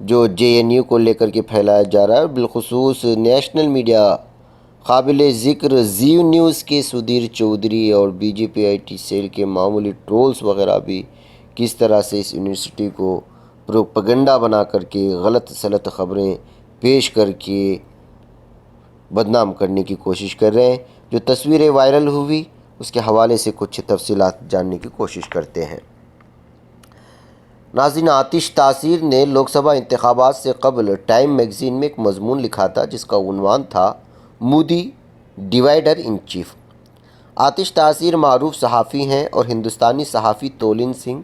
جو JNU کو لے کر کے پھیلایا جا رہا ہے، بالخصوص نیشنل میڈیا قابل ذکر زی نیوز کے سدھیر چودھری اور BJP سیل کے معمولی ٹرولز وغیرہ بھی کس طرح سے اس یونیورسٹی کو پروپیگنڈا بنا کر کے غلط سلط خبریں پیش کر کے بدنام کرنے کی کوشش کر رہے ہیں۔ جو تصویریں وائرل ہوئی اس کے حوالے سے کچھ تفصیلات جاننے کی کوشش کرتے ہیں۔ ناظرین، آتش تاثیر نے لوک سبھا انتخابات سے قبل ٹائم میگزین میں ایک مضمون لکھا تھا جس کا عنوان تھا مودی ڈیوائیڈر ان چیف۔ آتش تاثیر معروف صحافی ہیں اور ہندوستانی صحافی تولین سنگھ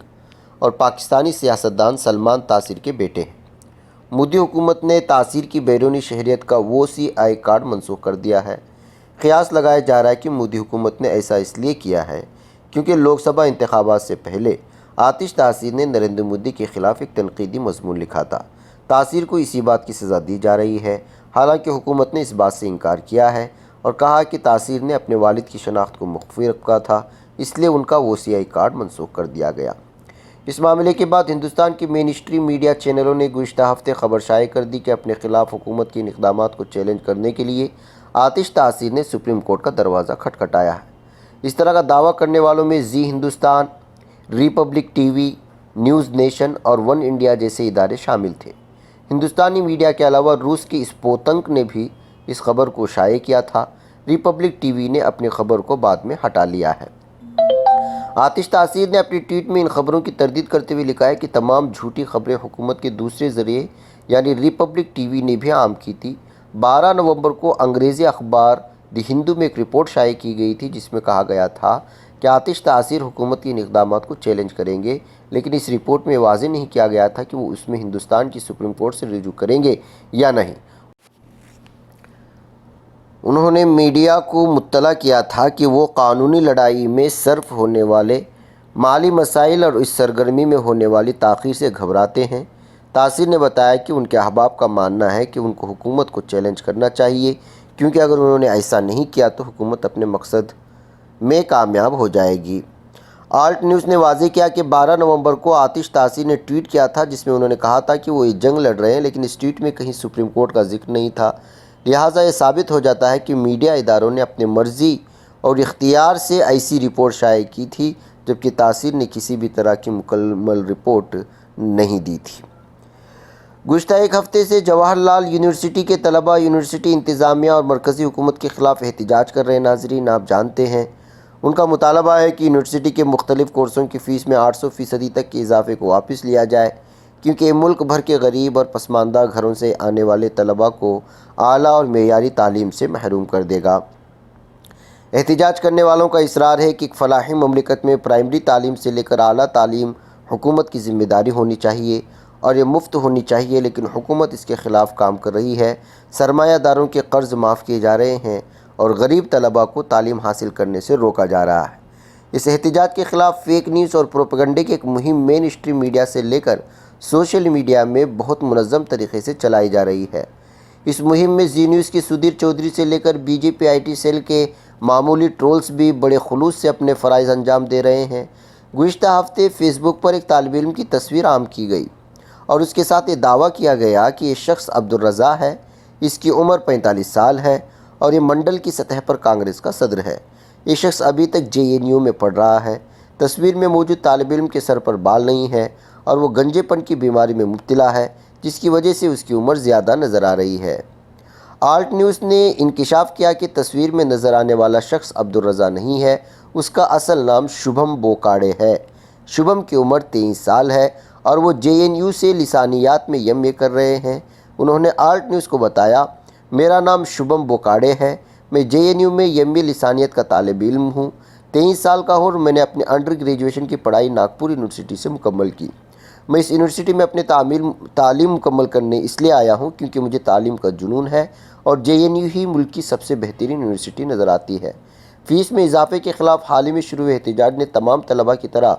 اور پاکستانی سیاستدان سلمان تاثیر کے بیٹے ہیں۔ مودی حکومت نے تاثیر کی بیرونی شہریت کا OCI کارڈ منسوخ کر دیا ہے۔ قیاس لگایا جا رہا ہے کہ مودی حکومت نے ایسا اس لیے کیا ہے کیونکہ لوک سبھا انتخابات سے پہلے آتش تاثیر نے نریندر مودی کے خلاف ایک تنقیدی مضمون لکھا تھا۔ تاثیر کو اسی بات کی سزا دی جا رہی ہے، حالانکہ حکومت نے اس بات سے انکار کیا ہے اور کہا کہ تاثیر نے اپنے والد کی شناخت کو مخفی رکھا تھا، اس لیے ان کا OCI کارڈ منسوخ کر دیا گیا۔ اس معاملے کے بعد ہندوستان کے مین اسٹریم میڈیا چینلوں نے گزشتہ ہفتے خبر شائع کر دی کہ اپنے خلاف حکومت کے ان اقدامات کو چیلنج کرنے کے لیے آتش تاثیر نے سپریم کورٹ کا دروازہ کھٹکھٹایا ہے۔ اس طرح کا دعویٰ کرنے والوں میں Zee Hindustan, Republic T V, News Nation اور ون انڈیا جیسے ادارے شامل تھے۔ ہندوستانی میڈیا کے علاوہ روس کی اسپوتنک نے بھی اس خبر کو شائع کیا تھا۔ ریپبلک ٹی وی نے اپنی خبر کو بعد میں ہٹا لیا ہے۔ آتش تاثیر نے اپنی ٹویٹ میں ان خبروں کی تردید کرتے ہوئے لکھا ہے کہ تمام جھوٹی خبریں حکومت کے دوسرے ذریعے یعنی ریپبلک ٹی وی نے بھی عام کی تھی۔ 12 نومبر کو انگریزی اخبار دی ہندو میں ایک رپورٹ شائع کی گئی تھی جس میں کہا گیا تھا کہ آتش تاثیر حکومت کے ان اقدامات کو چیلنج کریں گے، لیکن اس رپورٹ میں واضح نہیں کیا گیا تھا کہ وہ اس میں ہندوستان کی سپریم کورٹ سے رجوع کریں گے یا نہیں۔ انہوں نے میڈیا کو مطلع کیا تھا کہ وہ قانونی لڑائی میں صرف ہونے والے مالی مسائل اور اس سرگرمی میں ہونے والی تاخیر سے گھبراتے ہیں۔ تاثیر نے بتایا کہ ان کے احباب کا ماننا ہے کہ ان کو حکومت کو چیلنج کرنا چاہیے کیونکہ اگر انہوں نے ایسا نہیں کیا تو حکومت اپنے مقصد میں کامیاب ہو جائے گی۔ آلٹ نیوز نے واضح کیا کہ 12 نومبر کو آتش تاثیر نے ٹویٹ کیا تھا جس میں انہوں نے کہا تھا کہ وہ یہ جنگ لڑ رہے ہیں، لیکن اس ٹویٹ میں کہیں سپریم کورٹ کا ذکر نہیں تھا۔ لہٰذا یہ ثابت ہو جاتا ہے کہ میڈیا اداروں نے اپنے مرضی اور اختیار سے ایسی رپورٹ شائع کی تھی جبکہ تاثیر نے کسی بھی طرح کی مکمل رپورٹ نہیں دی تھی۔ گزشتہ ایک ہفتے سے جواہر لال یونیورسٹی کے طلباء یونیورسٹی انتظامیہ اور مرکزی حکومت کے خلاف احتجاج کر رہے ہیں۔ ناظرین، آپ جانتے ہیں ان کا مطالبہ ہے کہ یونیورسٹی کے مختلف کورسوں کی فیس میں 800% تک کے اضافے کو واپس لیا جائے کیونکہ یہ ملک بھر کے غریب اور پسماندہ گھروں سے آنے والے طلباء کو اعلیٰ اور معیاری تعلیم سے محروم کر دے گا۔ احتجاج کرنے والوں کا اصرار ہے کہ ایک فلاحی مملکت میں پرائمری تعلیم سے لے کر اعلیٰ تعلیم حکومت کی ذمہ داری ہونی چاہیے اور یہ مفت ہونی چاہیے، لیکن حکومت اس کے خلاف کام کر رہی ہے۔ سرمایہ داروں کے قرض معاف کیے جا رہے ہیں اور غریب طلباء کو تعلیم حاصل کرنے سے روکا جا رہا ہے۔ اس احتجاج کے خلاف فیک نیوز اور پروپیگنڈے کی ایک مہم مین اسٹریم میڈیا سے لے کر سوشل میڈیا میں بہت منظم طریقے سے چلائی جا رہی ہے۔ اس مہم میں زی نیوز کے سدھیر چودھری سے لے کر BJP سیل کے معمولی ٹرولز بھی بڑے خلوص سے اپنے فرائض انجام دے رہے ہیں۔ گزشتہ ہفتے فیس بک پر ایک طالب علم کی تصویر عام کی گئی اور اس کے ساتھ یہ دعویٰ کیا گیا کہ یہ شخص عبدالرضا ہے، اس کی عمر 45 سال ہے اور یہ منڈل کی سطح پر کانگریس کا صدر ہے۔ یہ شخص ابھی تک JNU میں پڑھ رہا ہے۔ تصویر میں موجود طالب علم کے سر پر بال نہیں ہے اور وہ گنجے پن کی بیماری میں مبتلا ہے جس کی وجہ سے اس کی عمر زیادہ نظر آ رہی ہے۔ آلٹ نیوز نے انکشاف کیا کہ تصویر میں نظر آنے والا شخص عبدالرضا نہیں ہے، اس کا اصل نام شبھم بوکاڑے ہے۔ شبھم کی عمر 23 سال ہے اور وہ JNU سے لسانیات میں MA کر رہے ہیں۔ انہوں نے آلٹ نیوز کو بتایا، میرا نام شبھم بوکاڑے ہے، میں JNU میں MA لسانیات کا طالب علم ہوں، 23 سال کا ہوں اور میں نے اپنے انڈر گریجویشن کی پڑھائی ناگپور یونیورسٹی سے مکمل کی۔ میں اس یونیورسٹی میں اپنے تعلیم مکمل کرنے اس لیے آیا ہوں کیونکہ مجھے تعلیم کا جنون ہے اور JNU ہی ملک کی سب سے بہترین یونیورسٹی نظر آتی ہے۔ فیس میں اضافے کے خلاف حال ہی میں شروع ہوئے احتجاج نے تمام طلباء کی طرح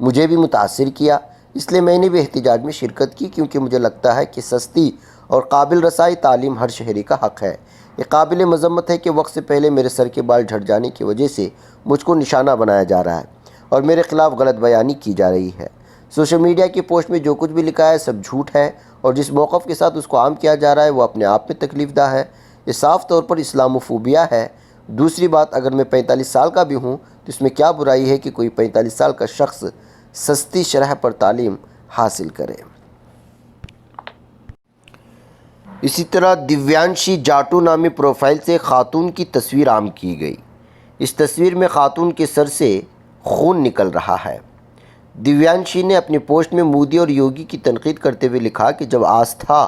مجھے بھی متاثر کیا، اس لیے میں نے بھی احتجاج میں شرکت کی کیونکہ مجھے لگتا ہے کہ سستی اور قابل رسائی تعلیم ہر شہری کا حق ہے۔ یہ قابل مذمت ہے کہ وقت سے پہلے میرے سر کے بال جھڑ جانے کی وجہ سے مجھ کو نشانہ بنایا جا رہا ہے اور میرے خلاف غلط بیانی کی جا رہی ہے۔ سوشل میڈیا کی پوسٹ میں جو کچھ بھی لکھا ہے سب جھوٹ ہے اور جس موقف کے ساتھ اس کو عام کیا جا رہا ہے وہ اپنے آپ میں تکلیف دہ ہے۔ یہ صاف طور پر اسلاموفوبیا ہے۔ دوسری بات، اگر میں 45 سال کا بھی ہوں تو اس میں کیا برائی ہے کہ کوئی 45 سال کا شخص سستی شرح پر تعلیم حاصل کرے۔ اسی طرح دیویانشی جاٹو نامی پروفائل سے خاتون کی تصویر عام کی گئی۔ اس تصویر میں خاتون کے سر سے خون نکل رہا ہے۔ دیویانشی نے اپنی پوسٹ میں مودی اور یوگی کی تنقید کرتے ہوئے لکھا کہ جب آستھا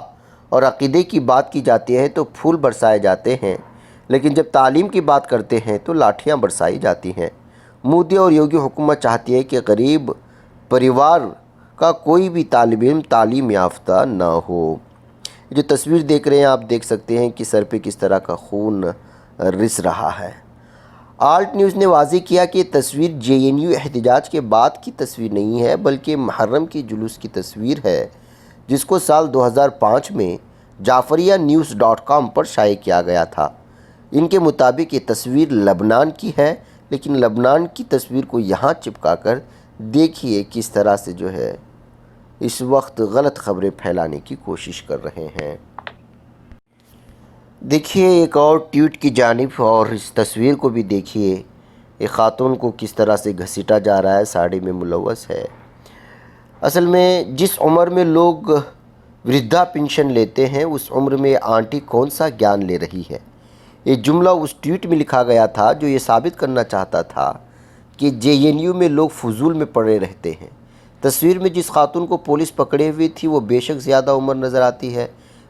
اور عقیدے کی بات کی جاتی ہے تو پھول برسائے جاتے ہیں، لیکن جب تعلیم کی بات کرتے ہیں تو لاٹھیاں برسائی جاتی ہیں۔ مودی اور یوگی حکومت چاہتی ہے کہ غریب پریوار کا کوئی بھی طالب علم تعلیم یافتہ نہ ہو۔ جو تصویر دیکھ رہے ہیں آپ دیکھ سکتے ہیں کہ سر پہ کس طرح کا خون رس رہا ہے۔ آلٹ نیوز نے واضح کیا کہ یہ تصویر JNU احتجاج کے بعد کی تصویر نہیں ہے بلکہ محرم کے جلوس کی تصویر ہے، جس کو سال 2005 میں جعفریہ پر شائع کیا گیا تھا۔ ان کے مطابق یہ تصویر لبنان کی ہے، لیکن لبنان کی تصویر کو یہاں چپکا کر دیکھیے کس طرح سے جو ہے اس وقت غلط خبریں پھیلانے کی کوشش کر رہے ہیں۔ دیکھیے ایک اور ٹویٹ کی جانب اور اس تصویر کو بھی دیکھیے، ایک خاتون کو کس طرح سے گھسیٹا جا رہا ہے، ساڑی میں ملوث ہے۔ اصل میں جس عمر میں لوگ وردھا پنشن لیتے ہیں اس عمر میں آنٹی کون سا گیان لے رہی ہے۔ یہ جملہ اس ٹویٹ میں لکھا گیا تھا جو یہ ثابت کرنا چاہتا تھا کہ JNU میں لوگ فضول میں پڑے رہتے ہیں۔ تصویر میں جس خاتون کو پولیس پکڑے ہوئی تھی وہ بے شک زیادہ عمر نظر آتی ہے،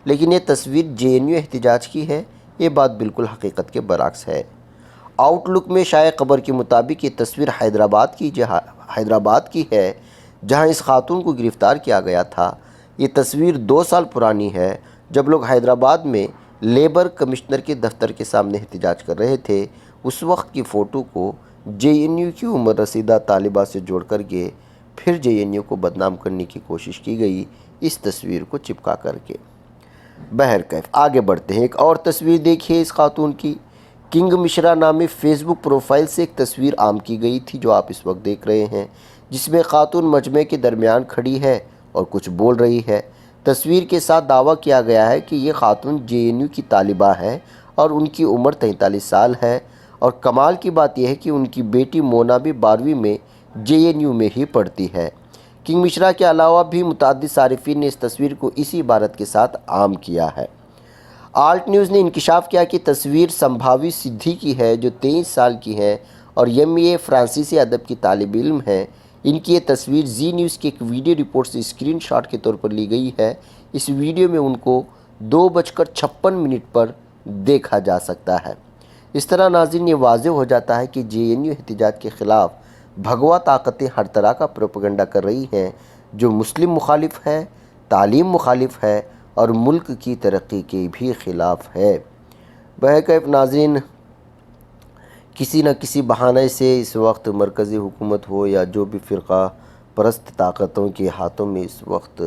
لیکن یہ تصویر JNU احتجاج کی ہے۔ یہ بات بالکل حقیقت کے برعکس ہے۔ آؤٹ لک میں شائع خبر کے مطابق یہ تصویر حیدرآباد کی ہے جہاں اس خاتون کو گرفتار کیا گیا تھا۔ یہ تصویر 2 سال پرانی ہے جب لوگ حیدرآباد میں لیبر کمشنر کے دفتر کے سامنے احتجاج کر رہے تھے۔ اس وقت کی فوٹو کو JNU کی عمر رسیدہ طالبہ سے جوڑ کر کے پھر JNU کو بدنام کرنے کی کوشش کی گئی اس تصویر کو چپکا کر کے۔ بہرکیف آگے بڑھتے ہیں۔ ایک اور تصویر دیکھیے اس خاتون کی۔ کنگ مشرا نامی فیس بک پروفائل سے ایک تصویر عام کی گئی تھی جو آپ اس وقت دیکھ رہے ہیں، جس میں خاتون مجمع کے درمیان کھڑی ہے اور کچھ بول رہی ہے۔ تصویر کے ساتھ دعویٰ کیا گیا ہے کہ یہ خاتون JNU کی طالبہ ہے اور ان کی عمر 43 سال ہے، اور کمال کی بات یہ ہے کہ ان کی بیٹی مونا بھی 12ویں میں JNU میں ہی پڑھتی ہے۔ کنگ مشرا کے علاوہ بھی متعدد صارفین نے اس تصویر کو اسی عبارت کے ساتھ عام کیا ہے۔ آلٹ نیوز نے انکشاف کیا کہ تصویر سمبھاوی سدھی کی ہے جو 23 سال کی ہے اور MA فرانسیسی ادب کی طالب علم ہے۔ ان کی یہ تصویر زی نیوز کی ایک ویڈیو رپورٹ سے اسکرین شاٹ کے طور پر لی گئی ہے۔ اس ویڈیو میں ان کو 2:56 پر دیکھا جا سکتا ہے۔ اس طرح ناظرین یہ واضح ہو جاتا ہے کہ JNU احتجاج کے خلاف بھگوا طاقتیں ہر طرح کا پروپیگنڈا کر رہی ہیں جو مسلم مخالف ہے، تعلیم مخالف ہے اور ملک کی ترقی کے بھی خلاف ہے۔ بہرکیف ناظرین کسی نہ کسی بہانے سے اس وقت مرکزی حکومت ہو یا جو بھی فرقہ پرست طاقتوں کے ہاتھوں میں اس وقت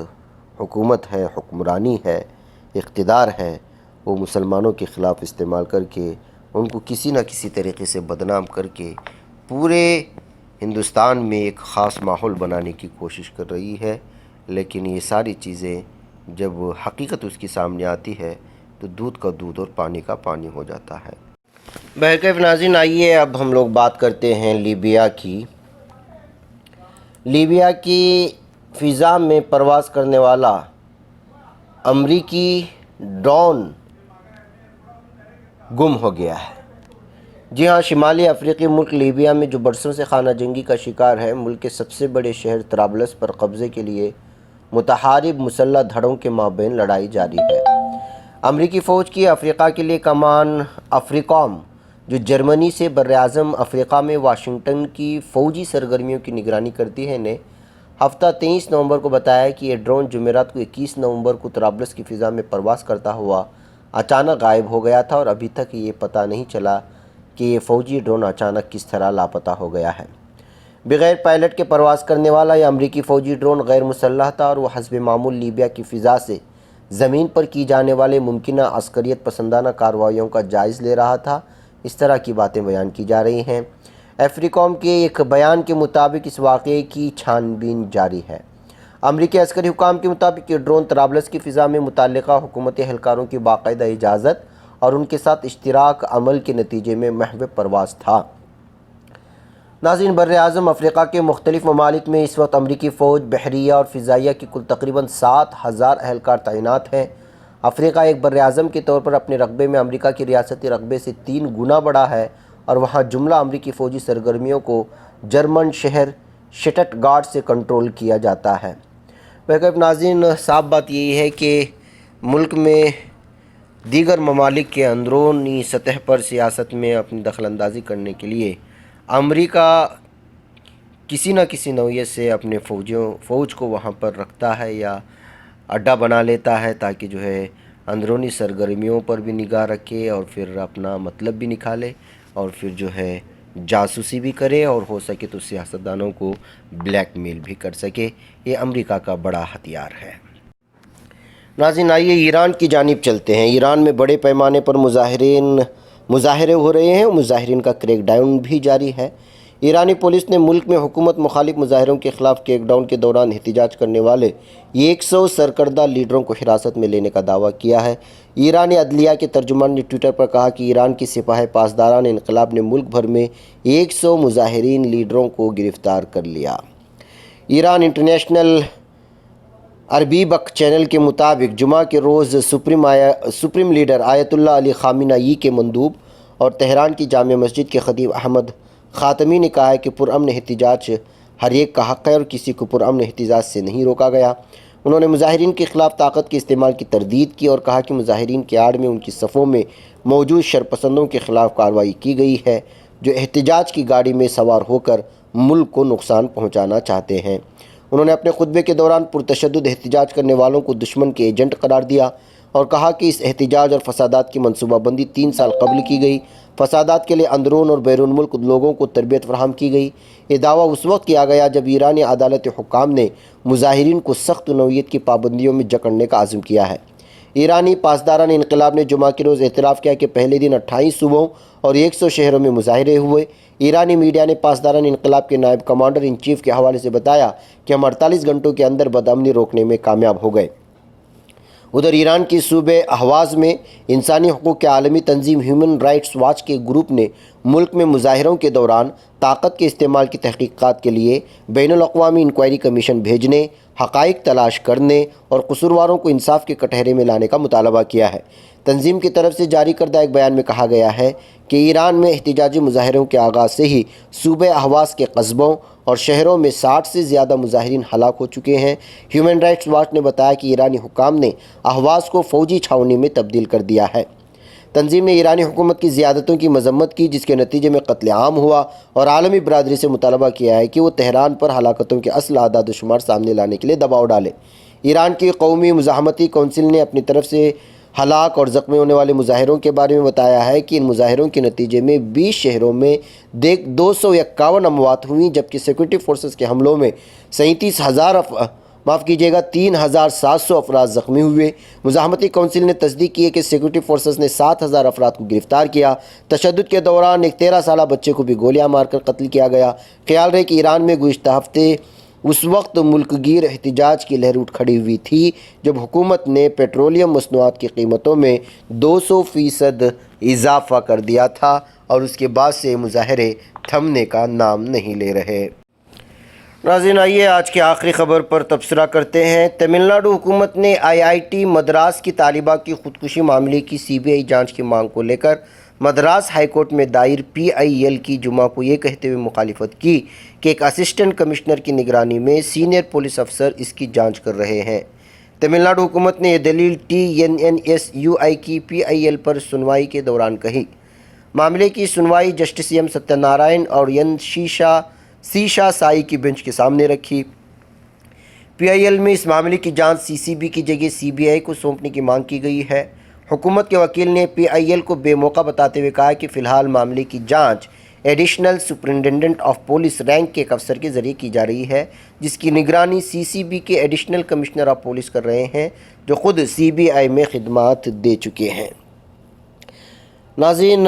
حکومت ہے، حکمرانی ہے، اقتدار ہے، وہ مسلمانوں کے خلاف استعمال کر کے ان کو کسی نہ کسی طریقے سے بدنام کر کے پورے ہندوستان میں ایک خاص ماحول بنانے کی کوشش کر رہی ہے، لیکن یہ ساری چیزیں جب حقیقت اس کی سامنے آتی ہے تو دودھ کا دودھ اور پانی کا پانی ہو جاتا ہے۔ بہرکیف ناظرین آئیے اب ہم لوگ بات کرتے ہیں لیبیا کی۔ لیبیا کی فضا میں پرواز کرنے والا امریکی ڈرون گم ہو گیا ہے۔ جی ہاں، شمالی افریقی ملک لیبیا میں جو برسوں سے خانہ جنگی کا شکار ہے، ملک کے سب سے بڑے شہر طرابلس پر قبضے کے لیے متحارب مسلح دھڑوں کے مابین لڑائی جاری ہے۔ امریکی فوج کی افریقہ کے لیے کمان افریکام جو جرمنی سے براعظم افریقہ میں واشنگٹن کی فوجی سرگرمیوں کی نگرانی کرتی ہے نے ہفتہ 23 نومبر کو بتایا کہ یہ ڈرون جمعرات کو 21 نومبر کو طرابلس کی فضا میں پرواز کرتا ہوا اچانک غائب ہو گیا تھا اور ابھی تک یہ پتہ نہیں چلا کہ یہ فوجی ڈرون اچانک کس طرح لاپتہ ہو گیا ہے۔ بغیر پائلٹ کے پرواز کرنے والا یہ امریکی فوجی ڈرون غیر مسلح تھا اور وہ حسب معمول لیبیا کی فضا سے زمین پر کی جانے والے ممکنہ عسکریت پسندانہ کارروائیوں کا جائز لے رہا تھا۔ اس طرح کی باتیں بیان کی جا رہی ہیں۔ افریکام کے ایک بیان کے مطابق اس واقعے کی چھان بین جاری ہے۔ امریکی عسکری حکام کے مطابق یہ ڈرون طرابلس کی فضا میں متعلقہ حکومتی اہلکاروں کی باقاعدہ اجازت اور ان کے ساتھ اشتراک عمل کے نتیجے میں محو پرواز تھا۔ ناظرین، بر اعظم افریقہ کے مختلف ممالک میں اس وقت امریکی فوج، بحریہ اور فضائیہ کی کل تقریباً 7,000 اہلکار تعینات ہیں۔ افریقہ ایک بر اعظم کے طور پر اپنے رقبے میں امریکہ کی ریاستی رقبے سے 3 گنا بڑا ہے اور وہاں جملہ امریکی فوجی سرگرمیوں کو جرمن شہر شٹٹ گارٹ سے کنٹرول کیا جاتا ہے۔ ناظرین، صاف بات یہی ہے کہ ملک میں دیگر ممالک کے اندرونی سطح پر سیاست میں اپنی دخل اندازی کرنے کے لیے امریکہ کسی نہ کسی نوعیت سے اپنے فوج کو وہاں پر رکھتا ہے یا اڈا بنا لیتا ہے، تاکہ جو ہے اندرونی سرگرمیوں پر بھی نگاہ رکھے اور پھر اپنا مطلب بھی نکالے اور پھر جو ہے جاسوسی بھی کرے اور ہو سکے تو سیاستدانوں کو بلیک میل بھی کر سکے۔ یہ امریکہ کا بڑا ہتھیار ہے۔ ناظرین، آئیے ایران کی جانب چلتے ہیں۔ ایران میں بڑے پیمانے پر مظاہرے ہو رہے ہیں، مظاہرین کا کریک ڈاؤن بھی جاری ہے۔ ایرانی پولیس نے ملک میں حکومت مخالف مظاہروں کے خلاف کریک ڈاؤن کے دوران احتجاج کرنے والے 100 سرکردہ لیڈروں کو حراست میں لینے کا دعویٰ کیا ہے۔ ایرانی عدلیہ کے ترجمان نے ٹویٹر پر کہا کہ ایران کی سپاہ پاسداران انقلاب نے ملک بھر میں 100 مظاہرین لیڈروں کو گرفتار کر لیا۔ ایران انٹرنیشنل عربی بک چینل کے مطابق جمعہ کے روز سپریم لیڈر آیت اللہ علی خامنہ ای کے مندوب اور تہران کی جامع مسجد کے خطیب احمد خاتمی نے کہا ہے کہ پرامن احتجاج ہر ایک کا حق ہے اور کسی کو پرامن احتجاج سے نہیں روکا گیا۔ انہوں نے مظاہرین کے خلاف طاقت کے استعمال کی تردید کی اور کہا کہ مظاہرین کی آڑ میں ان کی صفوں میں موجود شرپسندوں کے خلاف کارروائی کی گئی ہے جو احتجاج کی گاڑی میں سوار ہو کر ملک کو نقصان پہنچانا چاہتے ہیں۔ انہوں نے اپنے خطبے کے دوران پرتشدد احتجاج کرنے والوں کو دشمن کے ایجنٹ قرار دیا اور کہا کہ اس احتجاج اور فسادات کی منصوبہ بندی 3 سال قبل کی گئی۔ فسادات کے لیے اندرون اور بیرون ملک لوگوں کو تربیت فراہم کی گئی۔ یہ دعویٰ اس وقت کیا گیا جب ایرانی عدالت حکام نے مظاہرین کو سخت نوعیت کی پابندیوں میں جکڑنے کا عزم کیا ہے۔ ایرانی پاسداران انقلاب نے جمعہ کے روز اعتراف کیا کہ پہلے دن 28 صوبوں اور 100 شہروں میں مظاہرے ہوئے۔ ایرانی میڈیا نے پاسداران انقلاب کے نائب کمانڈر ان چیف کے حوالے سے بتایا کہ ہم 48 گھنٹوں کے اندر بدامنی روکنے میں کامیاب ہو گئے۔ ادھر ایران کی صوبے اہواز میں انسانی حقوق کے عالمی تنظیم ہیومن رائٹس واچ کے گروپ نے ملک میں مظاہروں کے دوران طاقت کے استعمال کی تحقیقات کے لیے بین الاقوامی انکوائری کمیشن بھیجنے، حقائق تلاش کرنے اور قصورواروں کو انصاف کے کٹہرے میں لانے کا مطالبہ کیا ہے۔ تنظیم کی طرف سے جاری کردہ ایک بیان میں کہا گیا ہے کہ ایران میں احتجاجی مظاہروں کے آغاز سے ہی صوبہ اہواز کے قصبوں اور شہروں میں 60 سے زیادہ مظاہرین ہلاک ہو چکے ہیں۔ ہیومن رائٹس واچ نے بتایا کہ ایرانی حکام نے اہواز کو فوجی چھاؤنی میں تبدیل کر دیا ہے۔ تنظیم نے ایرانی حکومت کی زیادتوں کی مذمت کی جس کے نتیجے میں قتل عام ہوا اور عالمی برادری سے مطالبہ کیا ہے کہ وہ تہران پر ہلاکتوں کے اصل اعداد و شمار سامنے لانے کے لیے دباؤ ڈالے۔ ایران کی قومی مزاحمتی کونسل نے اپنی طرف سے ہلاک اور زخمی ہونے والے مظاہروں کے بارے میں بتایا ہے کہ ان مظاہروں کے نتیجے میں 20 شہروں میں 251 اموات ہوئیں جبکہ سیکورٹی فورسز کے حملوں میں 3,700 افراد زخمی ہوئے۔ مزاحمتی کونسل نے تصدیق کی ہے کہ سیکورٹی فورسز نے 7,000 افراد کو گرفتار کیا۔ تشدد کے دوران ایک 13 سالہ بچے کو بھی گولیاں مار کر قتل کیا گیا۔ خیال رہے کہ ایران میں گزشتہ ہفتے اس وقت ملک گیر احتجاج کی لہر اٹھ کھڑی ہوئی تھی جب حکومت نے پیٹرولیم مصنوعات کی قیمتوں میں 200% اضافہ کر دیا تھا اور اس کے بعد سے مظاہرے تھمنے کا نام نہیں لے رہے۔ ناظرین، آئیے آج کی آخری خبر پر تبصرہ کرتے ہیں۔ تمل ناڈو حکومت نے IIT مدراس کی طالبہ کی خودکشی معاملے کی CBI جانچ کی مانگ کو لے کر مدراس ہائی کورٹ میں دائر PIL کی جمعہ کو یہ کہتے ہوئے مخالفت کی کہ ایک اسسٹنٹ کمشنر کی نگرانی میں سینئر پولیس افسر اس کی جانچ کر رہے ہیں۔ تمل ناڈو حکومت نے یہ دلیل TNSUI کی PIL پر سنوائی کے دوران کہی۔ معاملے کی سنوائی جسٹس M ستیہ نارائن اور N سیشا سائی کی بینچ کے سامنے رکھی۔ PIL میں اس معاملے کی جانچ CCB کی جگہ CBI کو سونپنے کی مانگ کی گئی ہے۔ حکومت کے وکیل نے PIL کو بے موقع بتاتے ہوئے کہا کہ فی الحال معاملے کی جانچ additional superintendent of police rank کے ایک افسر کے ذریعے کی جا رہی ہے جس کی نگرانی CCB کے ایڈیشنل کمشنر آف پولیس کر رہے ہیں جو خود CBI میں خدمات دے چکے ہیں۔ ناظرین،